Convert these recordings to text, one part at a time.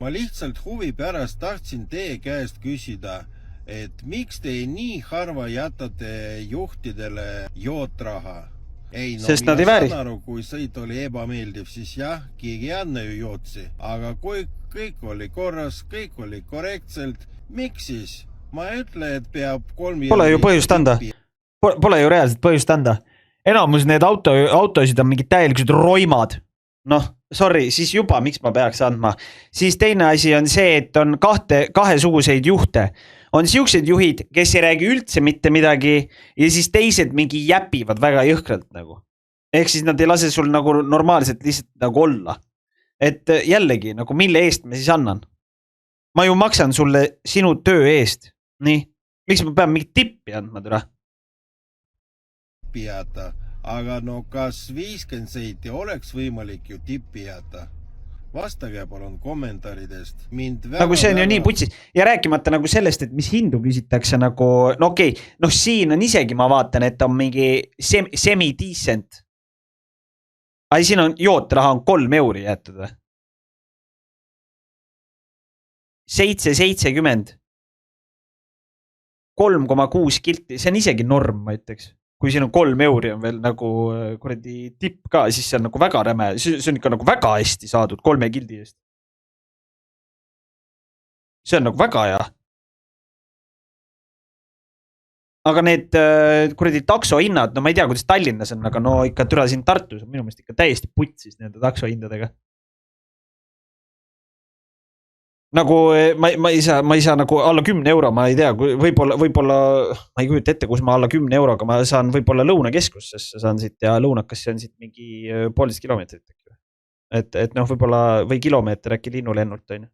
Ma lihtsalt huvi pärast tahtsin teie käest küsida, et miks te nii harva jätate juhtidele jootraha? Ei, no Sest mina nad ei vääri. saan aru, kui sõit oli ebameeldiv, siis jah, keegi anna ju jootsi. Aga kui kõik oli korras, kõik oli korrektselt, miks siis? Ma ütle, et peab 3 Pole ju põhjust anda. Pole ju reaalselt põhjust anda. Enamus need autosid on mingid täielikud roimad. Noh, sorry, siis juba, miks ma peaks andma. Siis teine asi on see, et on kahesuguseid juhte. On siuksed juhid, kes ei räägi üldse mitte midagi ja siis teised mingi jäpivad väga jõhkralt nagu. Ehk siis nad ei lase sul nagu normaalselt lihtsalt nagu olla. Et jällegi, nagu mille eest me siis annan? Ma ju maksan sulle sinu töö eest. Nii, miks ma pean mingi tippi andma türa? Jätta. Aga no kas 50 seiti oleks võimalik ju tippi jätta? Vastage palun kommentaaridest. Nagu see on ju nii putsis. Ja rääkimata nagu sellest, et mis hindu küsitakse nagu, no okei, noh siin on isegi ma vaatan, et on mingi semi-decent. Ai, siin on jootraha on 3 euri jäetud. 7,70. 3,6 kilti, see on isegi norm, ma ütleks. Kui siin on 3 euri on veel nagu kuradi tipp ka, siis see on nagu väga räme. See on ikka nagu väga hästi saadud 3 kildi eest. See on nagu väga hea. Aga need kuradi takso hinnad, no ma ei tea, kuidas Tallinnas on, aga no ikka türa siin Tartus on minu meelest ikka täiesti putsis nende takso hindadega. Nagu ma ei saa nagu alla 10 euro, ma ei tea, võib-olla ma ei kujuta ette, kus ma alla 10 euroga ma saan võib-olla lõunakeskusesse saan siit ja lõunakasse on siit mingi 1,5 kilomeetrit. Et noh, võib-olla või kilomeeter äkki linnulennult on.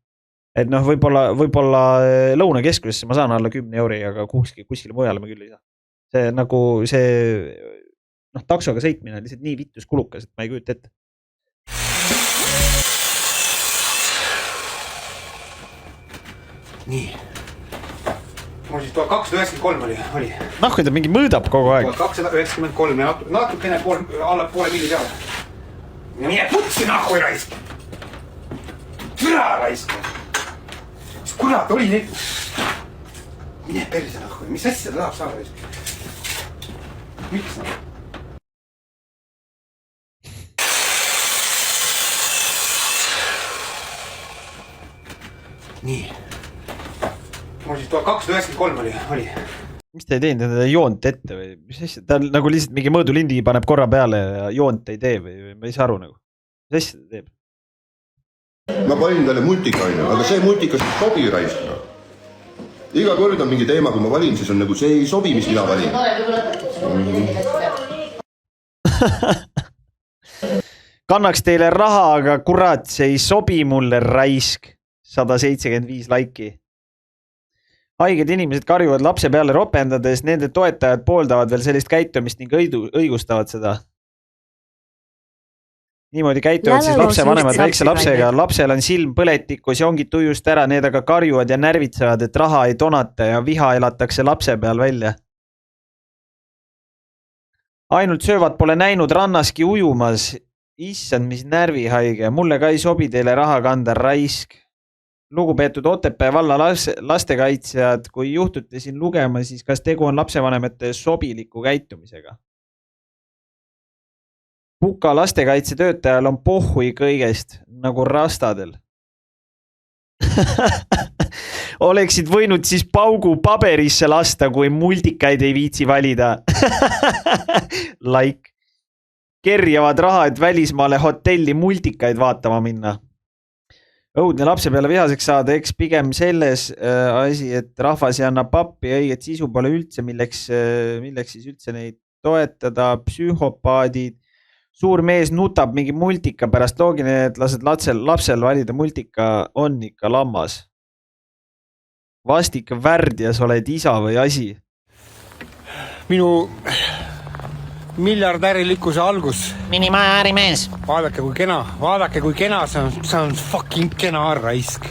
Et noh, võib-olla lõunakeskusesse ma saan alla 10 euri, aga kuskile mujale ma küll ei saa. See nagu noh, taksoga sõitmine on lihtsalt nii vittus kulukas, et ma ei kujuta ette. Nii. Mul siis 293 oli. Nahku ta mingi mõõdab kogu aeg. 293 ja natukene alla poole milli peale. Ja mine putsi nahku ei raisk. Türa raisk. Mis kurat oli neid? Mine perse nahku. Mis asja ta tahab saada raisk? Miks noh? Nii. Mul siis 293 oli. Mis te ei teinud enda joont ette või? Mis asja? Ta nagu lihtsalt mingi mõõdulindi paneb korra peale ja joont ei tee või ma ei saa aru nagu. Mis asja ta teeb? Ma panin talle multika ainu, aga see multikas ei sobi raiskama. Iga kord on mingi teema, kui ma valin, siis on nagu see ei sobi, mis mina valin. Kannaks teile raha, aga kurat, see ei sobi mulle raisk. 175 laiki. Haiged inimesed karjuvad lapse peale ropendades, nende toetajad pooldavad veel sellist käitumist ning õigustavad seda. Niimoodi käituvad siis lapse vanemad väikse lapsega. Lapsel on silm põletikus ja ongi tujust ära, need aga karjuvad ja närvitsevad, et raha ei donata ja viha elatakse lapse peal välja. Ainult söövad pole näinud rannaski ujumas. Issand, mis närvihaige. Mulle ka ei sobi teile raha kanda raisk. Lugupeetud Otepää valla lastekaitsjad, kui juhtute siin lugema, siis kas tegu on lapsevanemate sobiliku käitumisega? Puka lastekaitse töötajal on pohhui kõigest, nagu rastadel. Oleksid võinud siis paugu paberisse lasta, kui multikaid ei viitsi valida. Like. Kerjavad raha, et välismaale hotelli multikaid vaatama minna. Õudne lapse peale vihaseks saada, eks pigem selles asi, et rahvas ei anna pappi ja õiget sisu pole üldse, milleks siis üldse neid toetada, psühhopaadid. Suur mees nutab mingi multika pärast loogine, et lased lapsel valida multika on ikka lammas. Vastik värdjas oled isa või asi. Minu miljardärilikkuse algus. Minimäärimees. Vaadake kui kena, see on fucking kena raisk.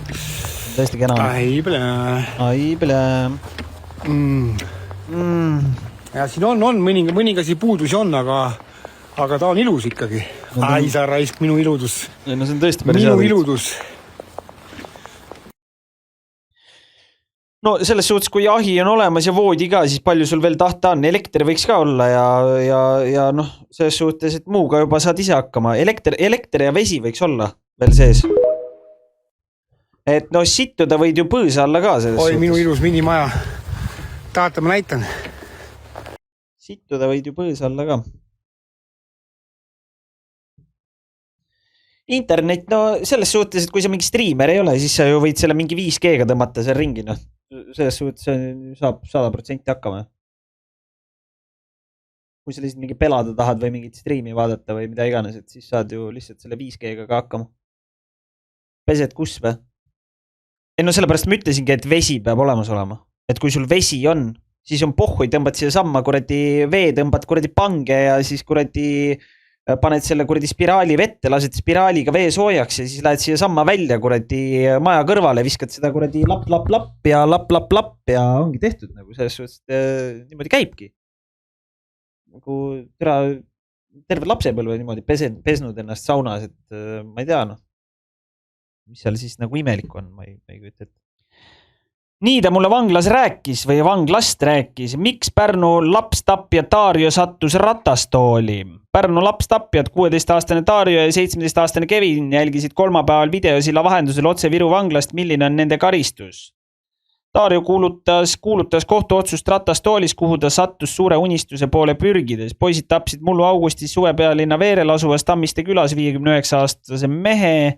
Tõesti kena. Ai plää. Ja siin on mõningasi puudusi on, aga ta on ilus ikkagi. Ai sa raisk, minu iludus. Ja no see on tõesti päris minu iludus. no selles suhtes, kui ahi on olemas ja voodi ka, siis palju sul veel tahta on. Elekter võiks ka olla ja noh, selles suhtes, et muuga juba saad ise hakkama. Elekter ja vesi võiks olla veel sees. Et no sittuda võid ju põõsa alla ka selles suhtes. Minu ilus minimaja. Tahate ma näitan? Sittuda võid ju põõsa alla ka. Internet, no selles suhtes, et kui sa mingi streamer ei ole, siis sa ju võid selle mingi 5G-ga tõmmata seal ringi, noh. Selles suhtes saab 100% hakkama. Kui sa lihtsalt mingi pelada tahad või mingit streami vaadata või mida iganes, et siis saad ju lihtsalt selle 5G-ga ka hakkama. Pesed kus või? No sellepärast ma ütlesingi, et vesi peab olemas olema. Et kui sul vesi on, siis on pohhui, tõmbad siia samma kuradi vee, tõmbad kuradi pange ja siis kuradi paned selle kuradi spiraali vette, lased spiraaliga vee soojaks ja siis lähed siia samma välja kuradi maja kõrvale, viskad seda kuradi lapp ja ongi tehtud nagu selles suhtes, niimoodi käibki. Nagu terve lapsepõlve niimoodi pesnud ennast saunas, et ma ei tea, noh. Mis seal siis nagu imelik on, ma ei kujuta ette. Nii ta mulle vanglas rääkis või vanglast rääkis, miks Pärnu lapstapja Taario sattus ratastooli. Pärnu lapstapjad 16-aastane Taario ja 17-aastane Kevin jälgisid kolmapäeval videosilla vahendusel otse Viru vanglast, milline on nende karistus. Taario kuulutas kohtuotsust ratastoolis, kuhu ta sattus suure unistuse poole pürgides. Poisid tapsid mullu augustis Suvepealinna Veerel asuvas Tammiste külas 59-aastase mehe.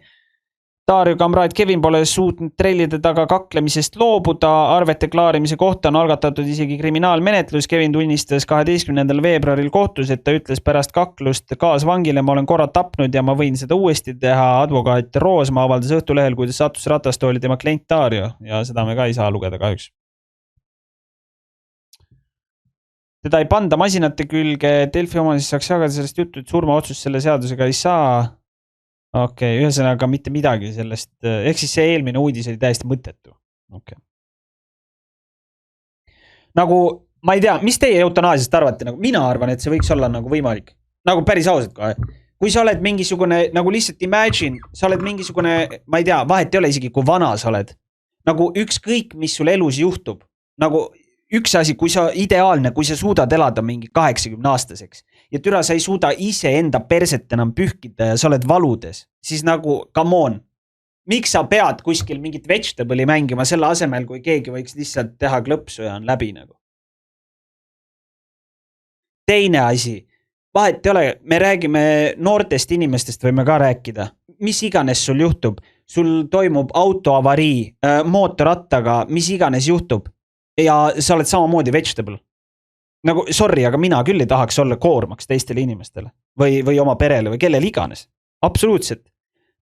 Taario kamraad Kevin pole suutnud trellide taga kaklemisest loobuda. Arvete klaarimise kohta on algatatud isegi kriminaalmenetlus. Kevin tunnistas 12. veebruaril kohtus, et ta ütles pärast kaklust kaasvangile, ma olen korra tapnud ja ma võin seda uuesti teha. Advokaat Roosma avaldas Õhtulehel, kuidas sattus ratastooli tema klient Taario ja seda me ka ei saa lugeda kahjuks. Teda ei panda masinate külge. Delfi omanis saaks jagada sellest juttu, et surmaotsust selle seadusega ei saa. Okei, ühesõnaga mitte midagi sellest, ehk siis see eelmine uudis oli täiesti mõttetu. Okay. Nagu, ma ei tea, mis teie eutanaasiast arvate? Nagu, mina arvan, et see võiks olla nagu võimalik. Nagu päris ausalt kohe. Kui sa oled mingisugune, nagu lihtsalt imagine, sa oled mingisugune, ma ei tea, vahet ei ole isegi, kui vana sa oled. Nagu ükskõik, mis sul elus juhtub. Nagu üks asi, kui sa ideaalne, kui sa suudad elada mingi 80-aastaseks ja türa sa ei suuda ise enda perset enam pühkida ja sa oled valudes, siis nagu, come on, miks sa pead kuskil mingit vegetable'i mängima selle asemel, kui keegi võiks lihtsalt teha klõpsu ja on läbi nagu. Teine asi, vahet ei ole, me räägime noortest inimestest, võime ka rääkida, mis iganes sul juhtub, sul toimub autoavarii, mootorrattaga, mis iganes juhtub, ja sa oled samamoodi vegetable. Nagu, sorry, aga mina küll ei tahaks olla koormaks teistele inimestele või oma perele või kellel iganes. Absoluutselt.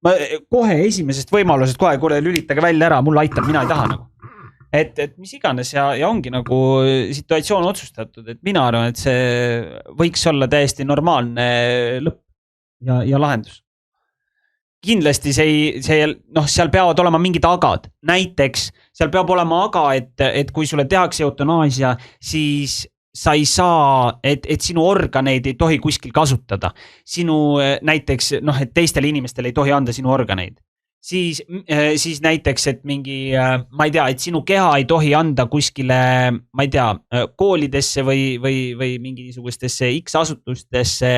Ma kohe esimesest võimalusest kohe lülitage välja ära, mul aitab, mina ei taha nagu. Et mis iganes ja ongi nagu situatsioon otsustatud, et mina arvan, et see võiks olla täiesti normaalne lõpp ja lahendus. Kindlasti seal peavad olema mingid agad. Näiteks seal peab olema aga, et kui sulle tehakse eutanaasia, siis sa ei saa, et sinu organeid ei tohi kuskil kasutada. Sinu näiteks, et teistele inimestele ei tohi anda sinu organeid. Siis näiteks, et mingi, ma ei tea, et sinu keha ei tohi anda kuskile, ma ei tea, koolidesse või mingisugustesse X-asutustesse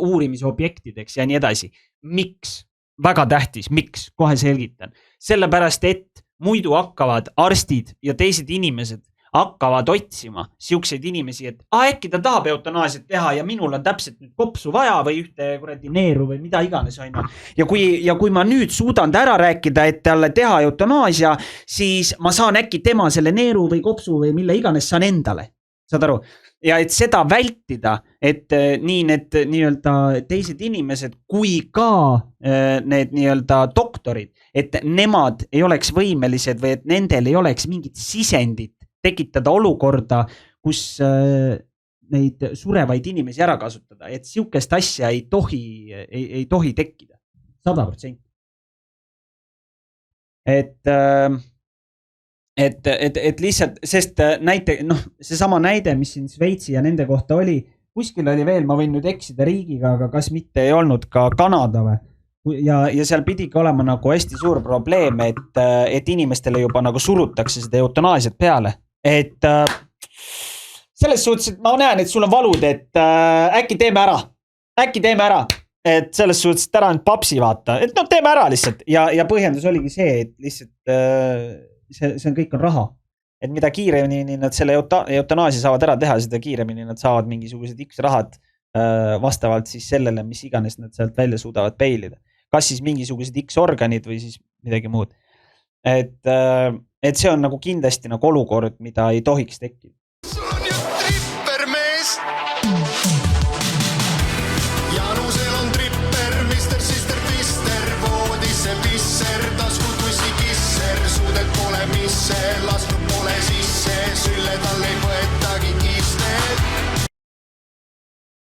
uurimisobjektideks ja nii edasi. Miks? Väga tähtis, miks? Kohe selgitan. Sellepärast, et muidu hakkavad arstid ja teised inimesed hakkavad otsima siukseid inimesi, et äkki ta tahab eutanaasiat teha ja minul on täpselt nüüd kopsu vaja või ühte kuradi neeru või mida iganes on. Ja kui ma nüüd suudan ta ära rääkida, et talle teha eutanaasia, siis ma saan äkki tema selle neeru või kopsu või mille iganes saan endale. Saad aru? Ja et seda vältida, et nii need nii-öelda teised inimesed kui ka need nii-öelda doktorid, et nemad ei oleks võimelised või et nendel ei oleks mingit sisendit tekitada olukorda, kus neid surevaid inimesi ära kasutada, et siukest asja ei tohi tekkida. 100%. Et lihtsalt, sest näite, see sama näide, mis siin Šveitsi ja nende kohta oli, kuskil oli veel, ma võin nüüd eksida riigiga, aga kas mitte ei olnud ka Kanada või, ja seal pidigi olema nagu hästi suur probleem, et inimestele juba nagu surutakse seda eutanaasiat peale. Et selles suhtes, et ma näen, et sul on valud, et äkki teeme ära. Et selles suhtes, et ära nüüd papsi vaata. Et no teeme ära lihtsalt. Ja põhjendus oligi see, et lihtsalt see on kõik on raha. Et mida kiiremini nad selle eutanaasi saavad ära teha, seda kiiremini nad saavad mingisugused X rahad vastavalt siis sellele, mis iganes nad sealt välja suudavad peilida. Kas siis mingisugused X organid või siis midagi muud. Et see on nagu kindlasti nagu olukord, mida ei tohiks tekkida.